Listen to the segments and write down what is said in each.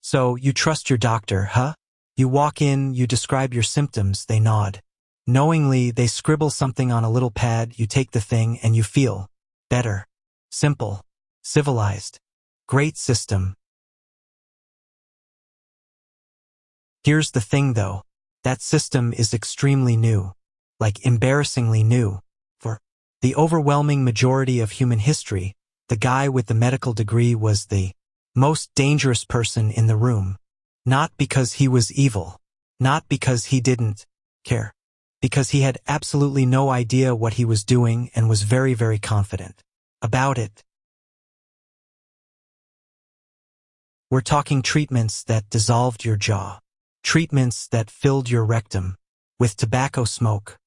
So, you trust your doctor, huh? You walk in, you describe your symptoms, they nod. Knowingly, they scribble something on a little pad, you take the thing, and you feel better. Simple. Civilized. Great system. Here's the thing though. That system is extremely new. Like embarrassingly new. For the overwhelming majority of human history, the guy with the medical degree was the most dangerous person in the room. Not because he was evil. Not because he didn't care. Because he had absolutely no idea what he was doing and was very, very confident about it. We're talking treatments that dissolved your jaw. Treatments that filled your rectum with tobacco smoke.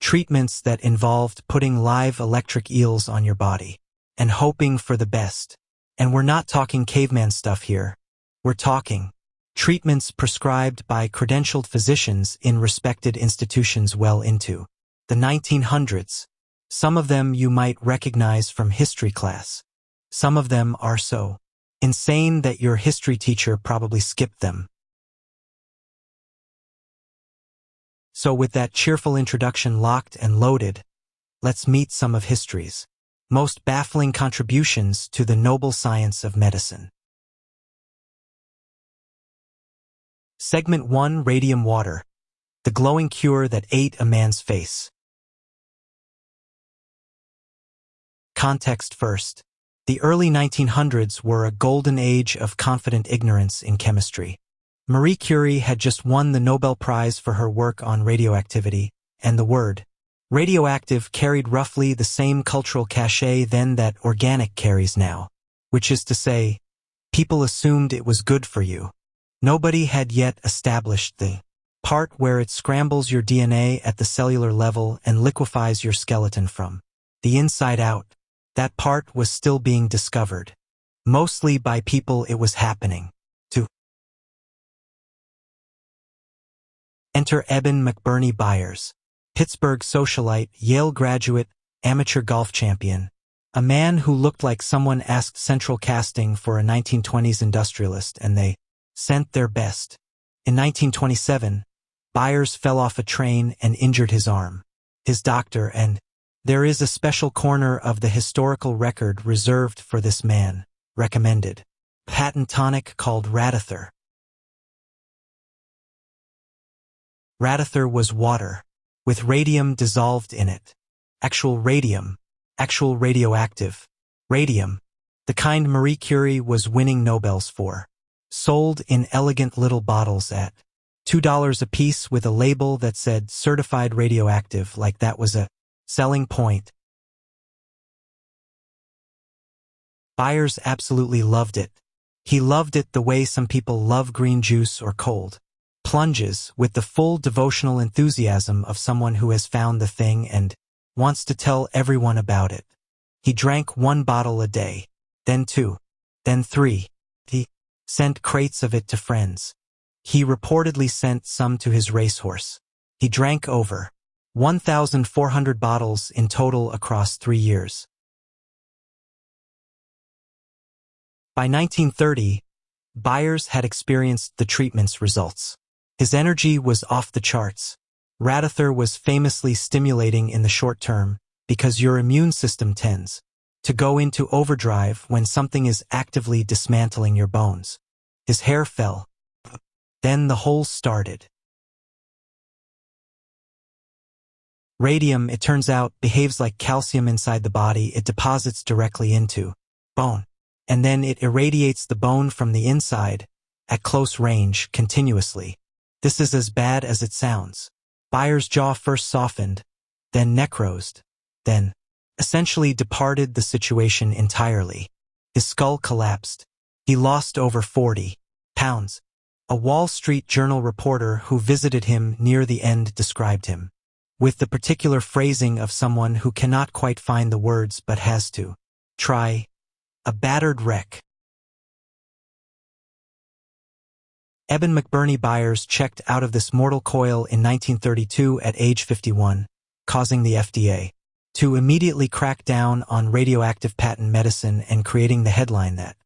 Treatments that involved putting live electric eels on your body and hoping for the best. And we're not talking caveman stuff here. We're talking treatments prescribed by credentialed physicians in respected institutions well into the 1900s. Some of them you might recognize from history class. Some of them are so insane that your history teacher probably skipped them. So with that cheerful introduction locked and loaded, let's meet some of history's most baffling contributions to the noble science of medicine. Segment 1: Radium Water, the glowing cure that ate a man's face. Context first. The early 1900s were a golden age of confident ignorance in chemistry. Marie Curie had just won the Nobel Prize for her work on radioactivity, and the word radioactive carried roughly the same cultural cachet then that organic carries now, which is to say, people assumed it was good for you. Nobody had yet established the part where it scrambles your DNA at the cellular level and liquefies your skeleton from the inside out. That part was still being discovered, mostly by people it was happening to. Enter Eben McBurney Byers, Pittsburgh socialite, Yale graduate, amateur golf champion, a man who looked like someone asked Central Casting for a 1920s industrialist and they sent their best. In 1927, Byers fell off a train and injured his arm. His doctor and there is a special corner of the historical record reserved for this man, recommended patent tonic called Radithor. Radithor was water, with radium dissolved in it. Actual radium, actual radioactive radium, the kind Marie Curie was winning Nobels for. Sold in elegant little bottles at $2 a piece with a label that said certified radioactive, like that was a selling point. Byers absolutely loved it. He loved it the way some people love green juice or cold plunges, with the full devotional enthusiasm of someone who has found the thing and wants to tell everyone about it. He drank 1 bottle a day, then 2, then 3. He sent crates of it to friends. He reportedly sent some to his racehorse. He drank over 1,400 bottles in total across 3 years. By 1930, Byers had experienced the treatment's results. His energy was off the charts. Radithor was famously stimulating in the short term because your immune system tends to go into overdrive when something is actively dismantling your bones. His hair fell. Then the holes started. Radium, it turns out, behaves like calcium inside the body. It deposits directly into bone, and then it irradiates the bone from the inside at close range continuously. This is as bad as it sounds. Byers' jaw first softened, then necrosed, then essentially departed the situation entirely. His skull collapsed. He lost over 40 pounds. A Wall Street Journal reporter who visited him near the end described him with the particular phrasing of someone who cannot quite find the words but has to try. A battered wreck. Eben McBurney Byers checked out of this mortal coil in 1932 at age 51, causing the FDA to immediately crack down on radioactive patent medicine and creating the headline that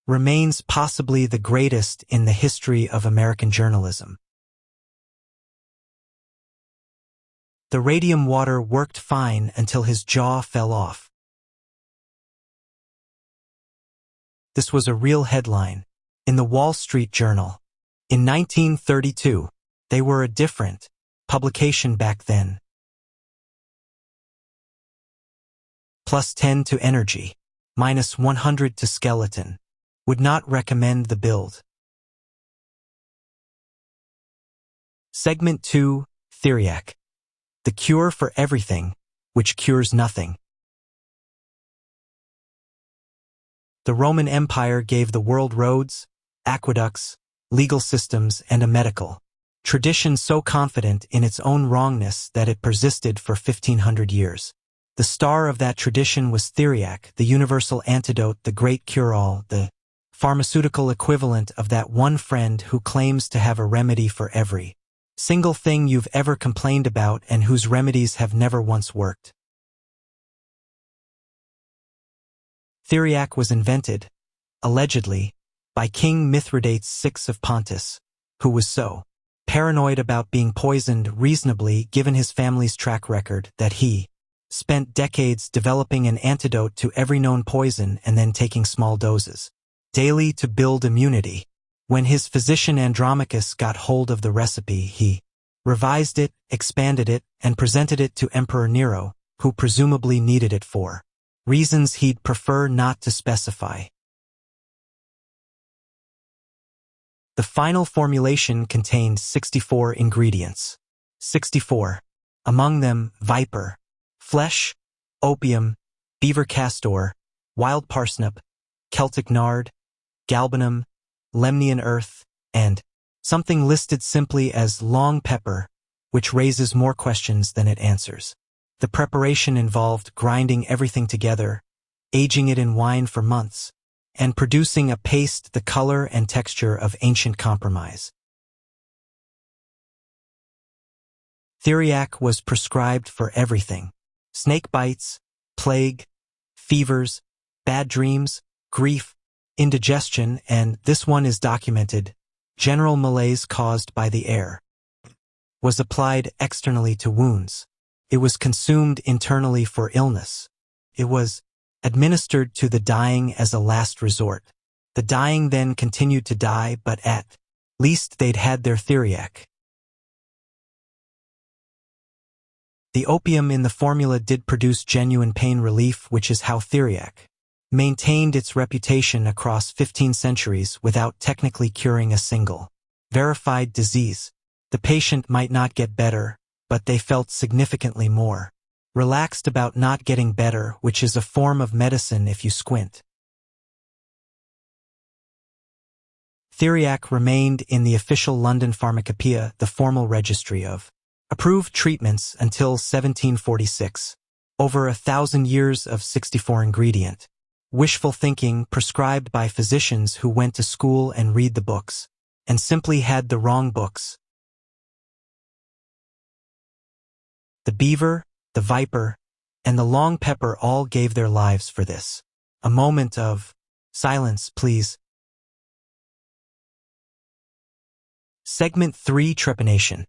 remains possibly the greatest in the history of American journalism. The radium water worked fine until his jaw fell off. This was a real headline in the Wall Street Journal. In 1932, they were a different publication back then. +10 to energy, -100 to skeleton. Would not recommend the build. Segment 2, Theriac. The cure for everything, which cures nothing. The Roman Empire gave the world roads, aqueducts, legal systems, and a medical tradition so confident in its own wrongness that it persisted for 1500 years. The star of that tradition was Theriac, the universal antidote, the great cure-all, the pharmaceutical equivalent of that one friend who claims to have a remedy for every single thing you've ever complained about and whose remedies have never once worked. Theriac was invented, allegedly, by King Mithridates VI of Pontus, who was so paranoid about being poisoned reasonably given his family's track record that he spent decades developing an antidote to every known poison and then taking small doses daily to build immunity. When his physician Andromachus got hold of the recipe, he revised it, expanded it, and presented it to Emperor Nero, who presumably needed it for reasons he'd prefer not to specify. The final formulation contained 64 ingredients. 64. Among them, viper, flesh, opium, beaver castor, wild parsnip, Celtic nard, galbanum, Lemnian earth, and something listed simply as long pepper, which raises more questions than it answers. The preparation involved grinding everything together, aging it in wine for months, and producing a paste the color and texture of ancient compromise. Theriac was prescribed for everything: snake bites, plague, fevers, bad dreams, grief, indigestion, and, this one is documented, general malaise caused by the air. Was applied externally to wounds. It was consumed internally for illness. It was administered to the dying as a last resort. The dying then continued to die, but at least they'd had their Theriac. The opium in the formula did produce genuine pain relief, which is how Theriac maintained its reputation across 15 centuries without technically curing a single verified disease. The patient might not get better, but they felt significantly more relaxed about not getting better, which is a form of medicine if you squint. Theriac remained in the official London Pharmacopoeia, the formal registry of approved treatments, until 1746. Over 1,000 years of 64-ingredient wishful thinking prescribed by physicians who went to school and read the books, and simply had the wrong books. The beaver, the viper, and the long pepper all gave their lives for this. A moment of silence, please. Segment 3, Trepanation.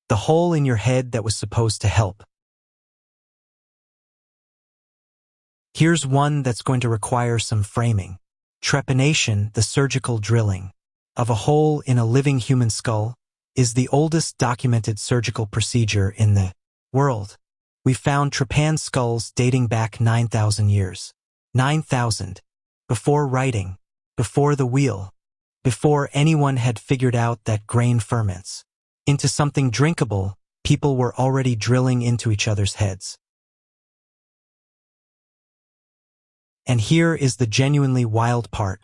The hole in your head that was supposed to help. Here's one that's going to require some framing. Trepanation, the surgical drilling of a hole in a living human skull, is the oldest documented surgical procedure in the world. We found trepan skulls dating back 9,000 years. 9,000. Before writing, before the wheel, before anyone had figured out that grain ferments into something drinkable, people were already drilling into each other's heads. And here is the genuinely wild part.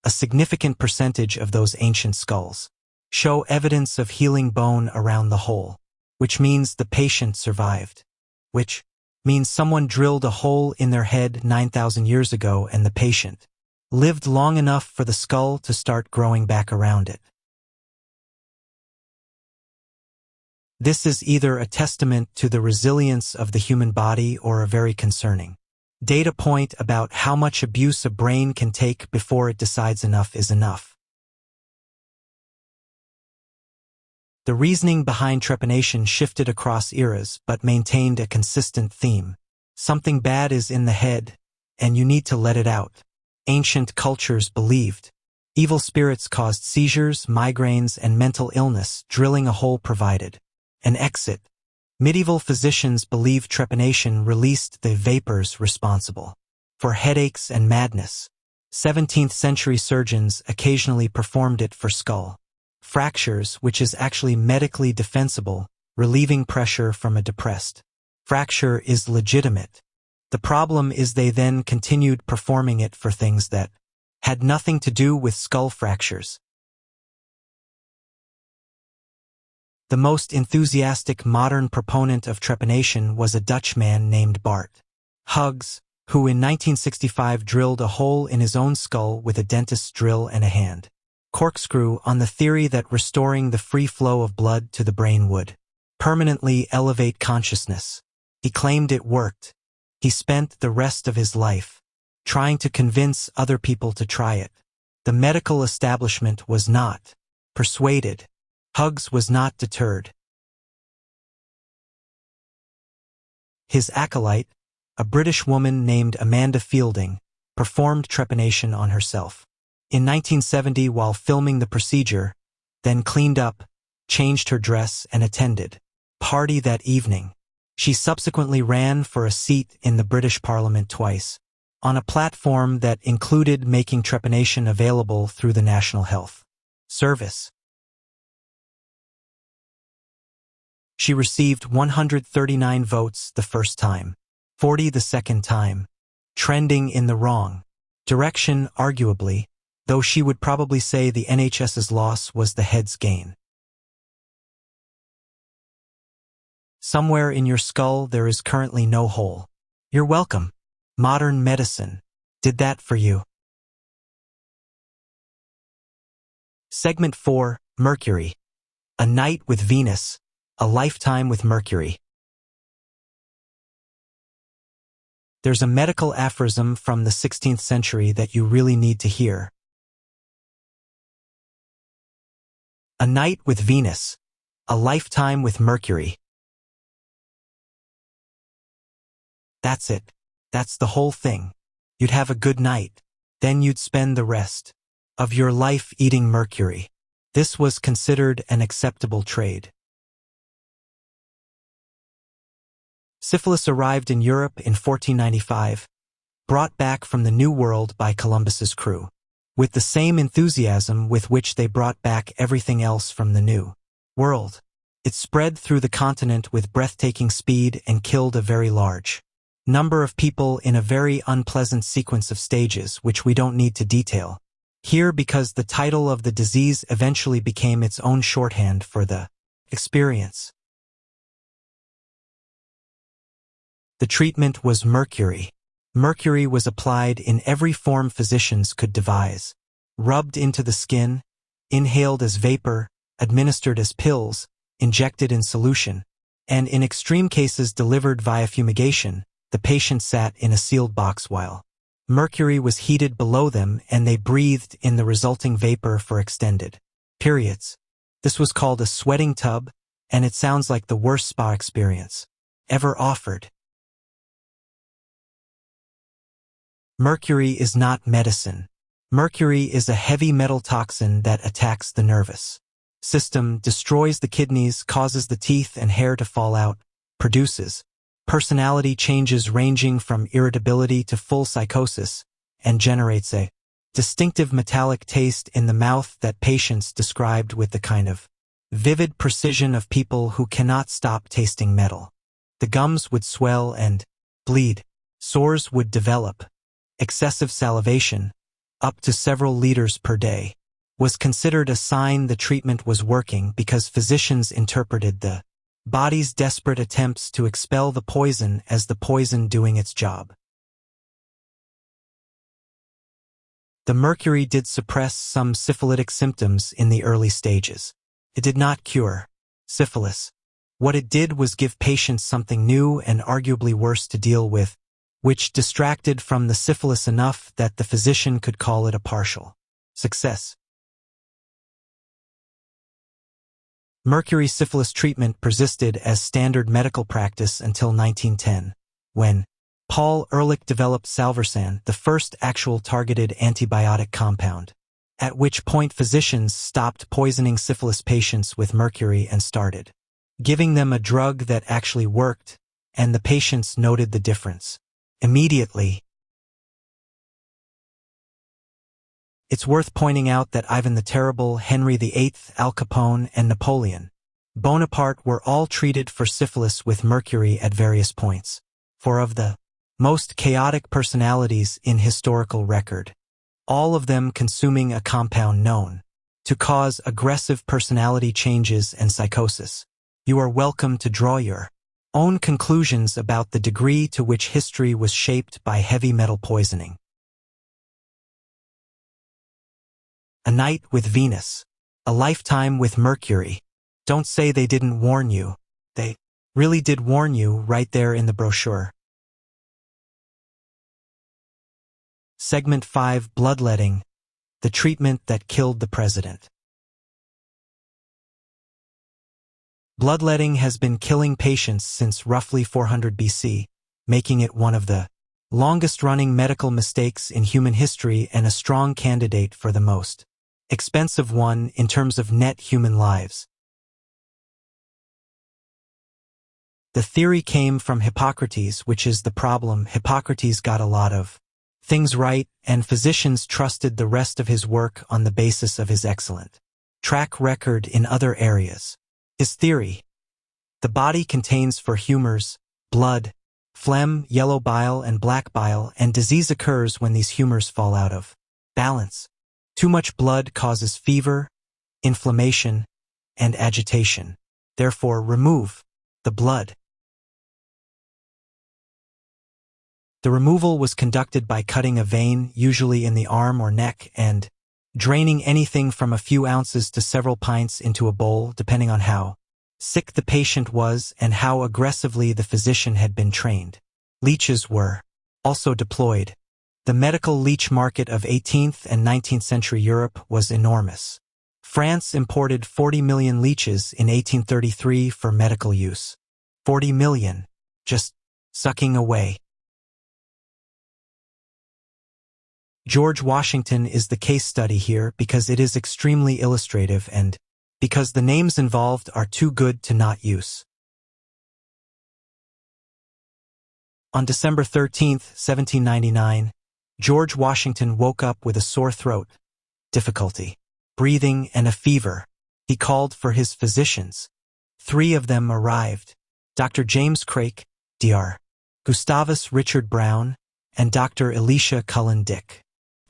A significant percentage of those ancient skulls show evidence of healing bone around the hole, which means the patient survived, which means someone drilled a hole in their head 9,000 years ago and the patient lived long enough for the skull to start growing back around it. This is either a testament to the resilience of the human body or a very concerning Data point about how much abuse a brain can take before it decides enough is enough. The reasoning behind trepanation shifted across eras but maintained a consistent theme. Something bad is in the head, and you need to let it out. Ancient cultures believed. Evil spirits caused seizures, migraines, and mental illness. Drilling a hole provided an exit. Medieval physicians believed trepanation released the vapors responsible for headaches and madness. 17th century surgeons occasionally performed it for skull fractures, which is actually medically defensible. Relieving pressure from a depressed fracture is legitimate. The problem is they then continued performing it for things that had nothing to do with skull fractures. The most enthusiastic modern proponent of trepanation was a Dutchman named Bart Hughes, who in 1965 drilled a hole in his own skull with a dentist's drill and a hand corkscrew on the theory that restoring the free flow of blood to the brain would permanently elevate consciousness. He claimed it worked. He spent the rest of his life trying to convince other people to try it. The medical establishment was not persuaded. Hughes was not deterred. His acolyte, a British woman named Amanda Fielding, performed trepanation on herself. In 1970, while filming the procedure, then cleaned up, changed her dress, and attended a party that evening. She subsequently ran for a seat in the British Parliament twice, on a platform that included making trepanation available through the National Health Service. She received 139 votes the first time, 40 the second time, trending in the wrong direction arguably, though she would probably say the NHS's loss was the head's gain. Somewhere in your skull there is currently no hole. You're welcome. Modern medicine did that for you. Segment 4, Mercury. A Night with Venus, a Lifetime with Mercury. There's a medical aphorism from the 16th century that you really need to hear. A night with Venus, a lifetime with Mercury. That's it. That's the whole thing. You'd have a good night. Then you'd spend the rest of your life eating mercury. This was considered an acceptable trade. Syphilis arrived in Europe in 1495, brought back from the New World by Columbus's crew, with the same enthusiasm with which they brought back everything else from the New World. It spread through the continent with breathtaking speed and killed a very large number of people in a very unpleasant sequence of stages which we don't need to detail here because the title of the disease eventually became its own shorthand for the experience. The treatment was mercury. Mercury was applied in every form physicians could devise, rubbed into the skin, inhaled as vapor, administered as pills, injected in solution, and in extreme cases delivered via fumigation. The patient sat in a sealed box while mercury was heated below them and they breathed in the resulting vapor for extended periods. This was called a sweating tub, and it sounds like the worst spa experience ever offered. Mercury is not medicine. Mercury is a heavy metal toxin that attacks the nervous system, destroys the kidneys, causes the teeth and hair to fall out, produces personality changes ranging from irritability to full psychosis, and generates a distinctive metallic taste in the mouth that patients described with the kind of vivid precision of people who cannot stop tasting metal. The gums would swell and bleed. Sores would develop. Excessive salivation, up to several liters per day, was considered a sign the treatment was working because physicians interpreted the body's desperate attempts to expel the poison as the poison doing its job. The mercury did suppress some syphilitic symptoms in the early stages. It did not cure syphilis. What it did was give patients something new and arguably worse to deal with, which distracted from the syphilis enough that the physician could call it a partial success. Mercury syphilis treatment persisted as standard medical practice until 1910, when Paul Ehrlich developed salvarsan, the first actual targeted antibiotic compound, at which point physicians stopped poisoning syphilis patients with mercury and started giving them a drug that actually worked, and the patients noted the difference immediately. It's worth pointing out that Ivan the Terrible, Henry VIII, Al Capone, and Napoleon Bonaparte were all treated for syphilis with mercury at various points. For of the most chaotic personalities in historical record, all of them consuming a compound known to cause aggressive personality changes and psychosis. You are welcome to draw your own conclusions about the degree to which history was shaped by heavy metal poisoning. A Night with Venus. A Lifetime with Mercury. Don't say they didn't warn you. They really did warn you right there in the brochure. Segment 5, Bloodletting. The treatment that killed the president. Bloodletting has been killing patients since roughly 400 BC, making it one of the longest-running medical mistakes in human history and a strong candidate for the most expensive one in terms of net human lives. The theory came from Hippocrates, which is the problem. Hippocrates got a lot of things right, and physicians trusted the rest of his work on the basis of his excellent track record in other areas. His theory: the body contains four humors, blood, phlegm, yellow bile, and black bile, and disease occurs when these humors fall out of balance. Too much blood causes fever, inflammation, and agitation. Therefore, remove the blood. The removal was conducted by cutting a vein, usually in the arm or neck, and draining anything from a few ounces to several pints into a bowl, depending on how sick the patient was and how aggressively the physician had been trained. Leeches were also deployed. The medical leech market of 18th and 19th century Europe was enormous. France imported 40 million leeches in 1833 for medical use. 40 million, just sucking away. George Washington is the case study here because it is extremely illustrative and because the names involved are too good to not use. On December 13, 1799, George Washington woke up with a sore throat, difficulty breathing, and a fever. He called for his physicians. 3 of them arrived: Dr. James Craik, Dr. Gustavus Richard Brown, and Dr. Elisha Cullen Dick.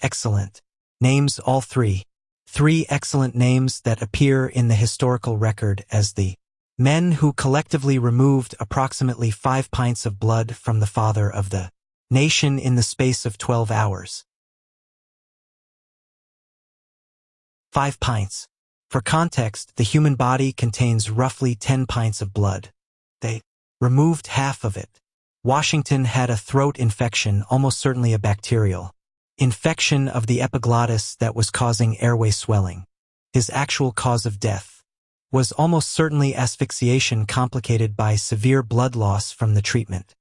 Excellent names, all 3. 3 excellent names that appear in the historical record as the men who collectively removed approximately 5 pints of blood from the father of the nation in the space of 12 hours. 5 pints. For context, the human body contains roughly 10 pints of blood. They removed half of it. Washington had a throat infection, almost certainly a bacterial infection of the epiglottis that was causing airway swelling. His actual cause of death was almost certainly asphyxiation complicated by severe blood loss from the treatment.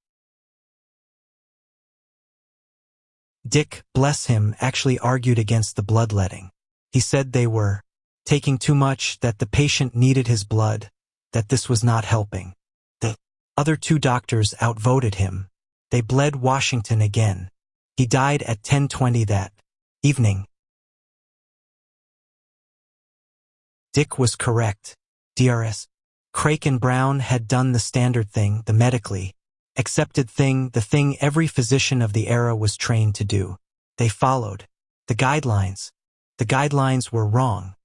Dick, bless him, actually argued against the bloodletting. He said they were taking too much, that the patient needed his blood, that this was not helping. The other 2 doctors outvoted him. They bled Washington again. He died at 10:20 that evening. Dick was correct. Drs. Craik and Brown had done the standard thing, the medically accepted thing, the thing every physician of the era was trained to do. They followed the guidelines. The guidelines were wrong.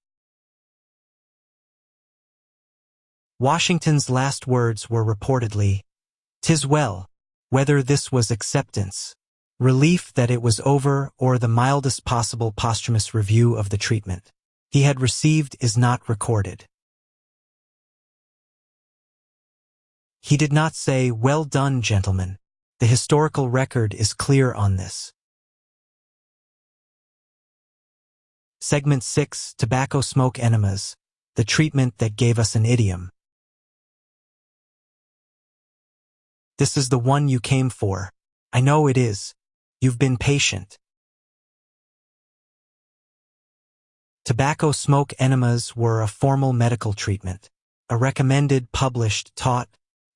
Washington's last words were reportedly, "'Tis well," whether this was acceptance, relief that it was over, or the mildest possible posthumous review of the treatment he had received is not recorded. He did not say, "Well done, gentlemen." The historical record is clear on this. Segment 6, Tobacco Smoke Enemas, the treatment that gave us an idiom. This is the one you came for. I know it is. You've been patient. Tobacco smoke enemas were a formal medical treatment, a recommended, published, taught,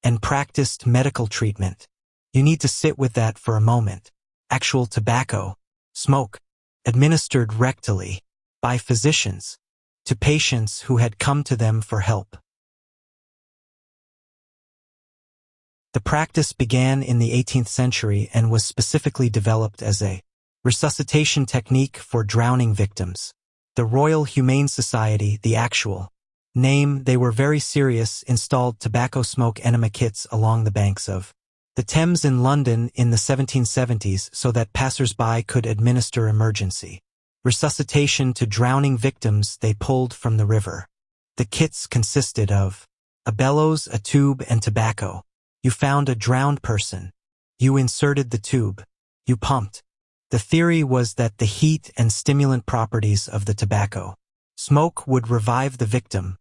and practiced medical treatment. You need to sit with that for a moment. Actual tobacco, smoke, administered rectally, by physicians, to patients who had come to them for help. The practice began in the 18th century and was specifically developed as a resuscitation technique for drowning victims. The Royal Humane Society, the actual name, they were very serious, installed tobacco smoke enema kits along the banks of the Thames in London in the 1770s so that passers-by could administer emergency resuscitation to drowning victims they pulled from the river. The kits consisted of a bellows, a tube, and tobacco. You found a drowned person. You inserted the tube. You pumped. The theory was that the heat and stimulant properties of the tobacco smoke would revive the victim.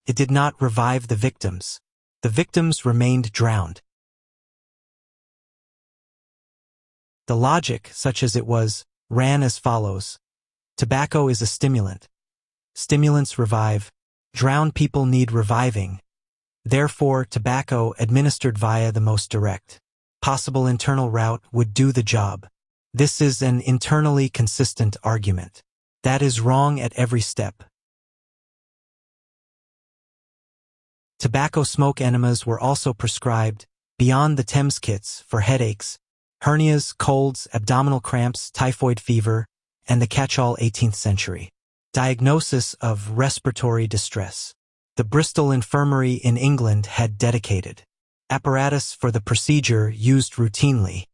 It did not revive the victims. The victims remained drowned. The logic, such as it was, ran as follows. Tobacco is a stimulant. Stimulants revive. Drowned people need reviving. Therefore, tobacco administered via the most direct possible internal route would do the job. This is an internally consistent argument. That is wrong at every step. Tobacco smoke enemas were also prescribed, beyond the Thames kits, for headaches, hernias, colds, abdominal cramps, typhoid fever, and the catch-all 18th century diagnosis of respiratory distress. The Bristol Infirmary in England had dedicated apparatus for the procedure used routinely,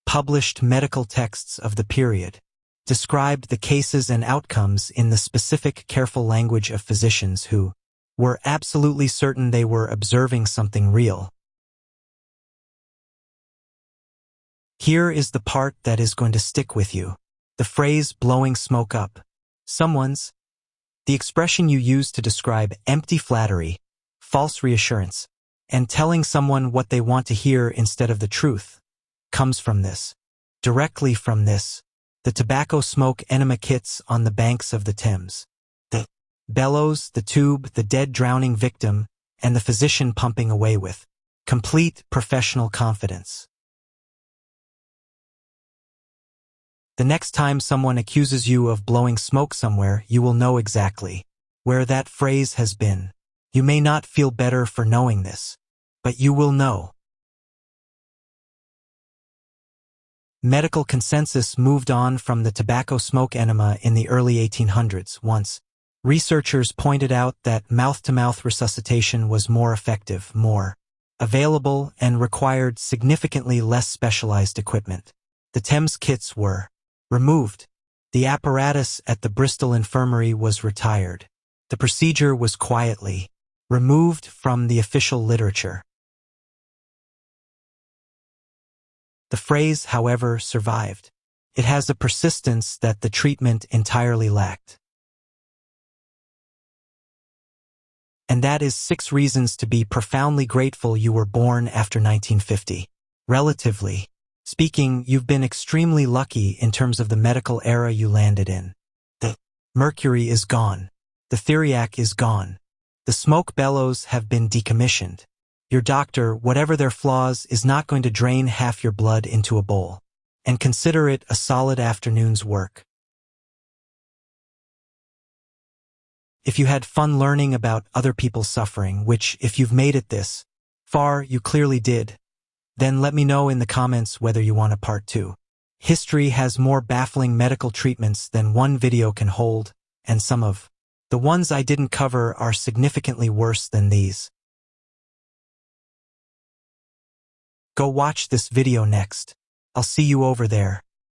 published medical texts of the period, described the cases and outcomes in the specific careful language of physicians who were absolutely certain they were observing something real. Here is the part that is going to stick with you. The phrase blowing smoke up. Someone's. The expression you use to describe empty flattery, false reassurance, and telling someone what they want to hear instead of the truth, comes from this. Directly from this, the tobacco smoke enema kits on the banks of the Thames. The bellows, the tube, the dead drowning victim, and the physician pumping away with complete professional confidence. The next time someone accuses you of blowing smoke somewhere, you will know exactly where that phrase has been. You may not feel better for knowing this, but you will know. Medical consensus moved on from the tobacco smoke enema in the early 1800s once researchers pointed out that mouth-to-mouth resuscitation was more effective, more available, and required significantly less specialized equipment. The Thames kits were removed. The apparatus at the Bristol Infirmary was retired. The procedure was quietly removed from the official literature. The phrase, however, survived. It has a persistence that the treatment entirely lacked. And that is 6 reasons to be profoundly grateful you were born after 1950. Relatively speaking, you've been extremely lucky in terms of the medical era you landed in. The mercury is gone. The theriac is gone. The smoke bellows have been decommissioned. Your doctor, whatever their flaws, is not going to drain half your blood into a bowl. And consider it a solid afternoon's work. If you had fun learning about other people's suffering, which, if you've made it this far, you clearly did, then let me know in the comments whether you want a part 2. History has more baffling medical treatments than one video can hold, and some of the ones I didn't cover are significantly worse than these. Go watch this video next. I'll see you over there.